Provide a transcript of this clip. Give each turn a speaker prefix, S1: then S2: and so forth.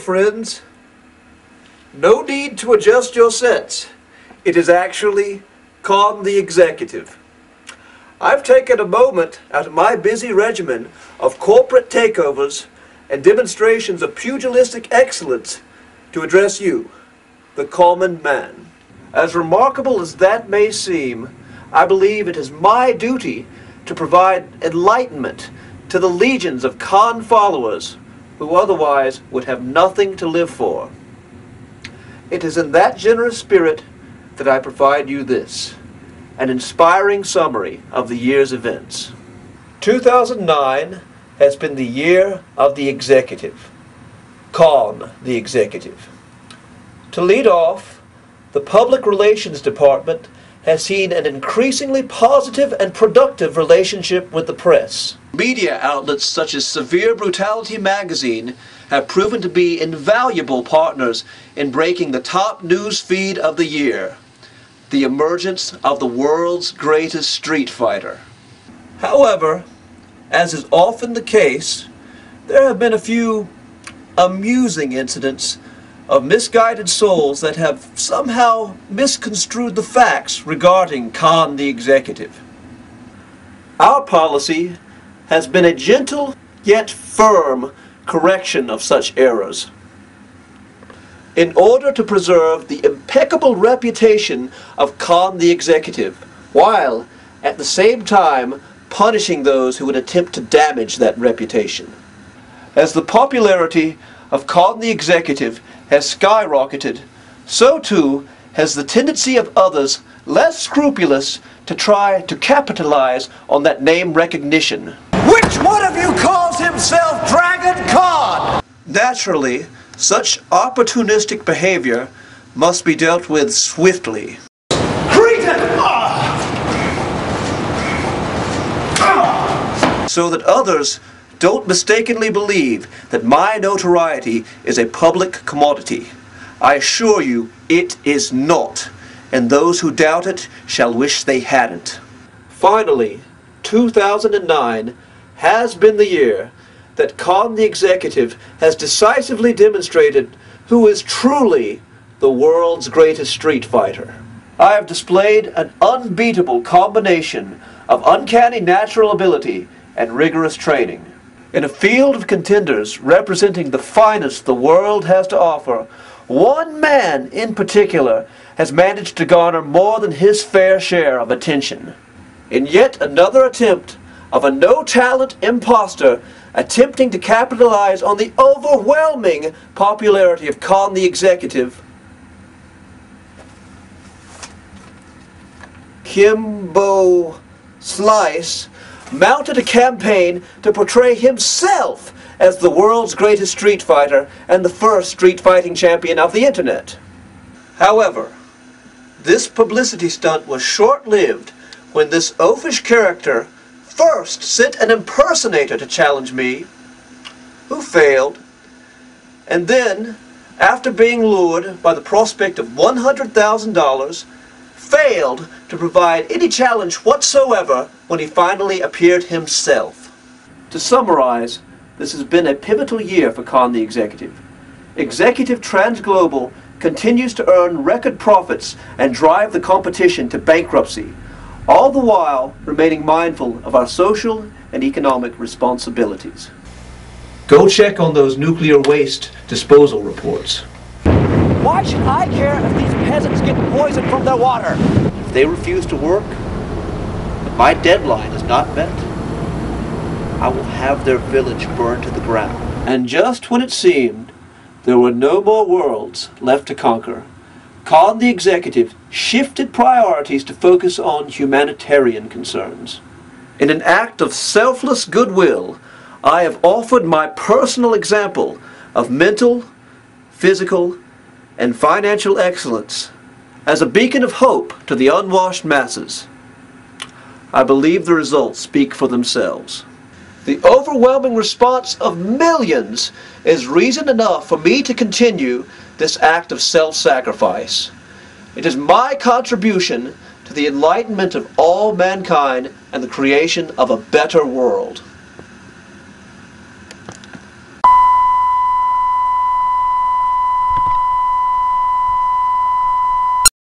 S1: friends. No need to adjust your sets. It is actually Con the Executive. I've taken a moment out of my busy regimen of corporate takeovers and demonstrations of pugilistic excellence to address you, the common man. As remarkable as that may seem, I believe it is my duty to provide enlightenment to the legions of Con followers who otherwise would have nothing to live for. It is in that generous spirit that I provide you this, an inspiring summary of the year's events. 2009 has been the year of the executive, Con the Executive. To lead off, the Public Relations Department has seen an increasingly positive and productive relationship with the press. Media outlets such as Severe Brutality magazine have proven to be invaluable partners in breaking the top news feed of the year, the emergence of the world's greatest street fighter. However, as is often the case, there have been a few amusing incidents of misguided souls that have somehow misconstrued the facts regarding Con the Executive. Our policy has been a gentle yet firm correction of such errors, in order to preserve the impeccable reputation of Con the Executive, while at the same time punishing those who would attempt to damage that reputation. As the popularity of Con the Executive has skyrocketed, so too has the tendency of others less scrupulous to try to capitalize on that name recognition. Which one of you calls himself Dragon Con? Naturally, such opportunistic behavior must be dealt with swiftly. So that others don't mistakenly believe that my notoriety is a public commodity. I assure you it is not, and those who doubt it shall wish they hadn't. Finally, 2009 has been the year that Con the Executive has decisively demonstrated who is truly the world's greatest street fighter. I have displayed an unbeatable combination of uncanny natural ability and rigorous training. In a field of contenders representing the finest the world has to offer, one man in particular has managed to garner more than his fair share of attention. In yet another attempt of a no-talent imposter attempting to capitalize on the overwhelming popularity of Con the Executive, Kimbo Slice mounted a campaign to portray himself as the world's greatest street fighter and the first street fighting champion of the internet. However, this publicity stunt was short-lived when this oafish character first sent an impersonator to challenge me, who failed, and then, after being lured by the prospect of $100,000, failed to provide any challenge whatsoever when he finally appeared himself. To summarize, this has been a pivotal year for Con the Executive. Executive Transglobal continues to earn record profits and drive the competition to bankruptcy, all the while remaining mindful of our social and economic responsibilities. Go check on those nuclear waste disposal reports.
S2: Why should I care if these peasants get poisoned from their water?
S1: If they refuse to work, and my deadline is not met, I will have their village burned to the ground. And just when it seemed there were no more worlds left to conquer, Con the Executive shifted priorities to focus on humanitarian concerns. In an act of selfless goodwill, I have offered my personal example of mental, physical, and financial excellence as a beacon of hope to the unwashed masses. I believe the results speak for themselves. The overwhelming response of millions is reason enough for me to continue this act of self-sacrifice. It is my contribution to the enlightenment of all mankind and the creation of a better world.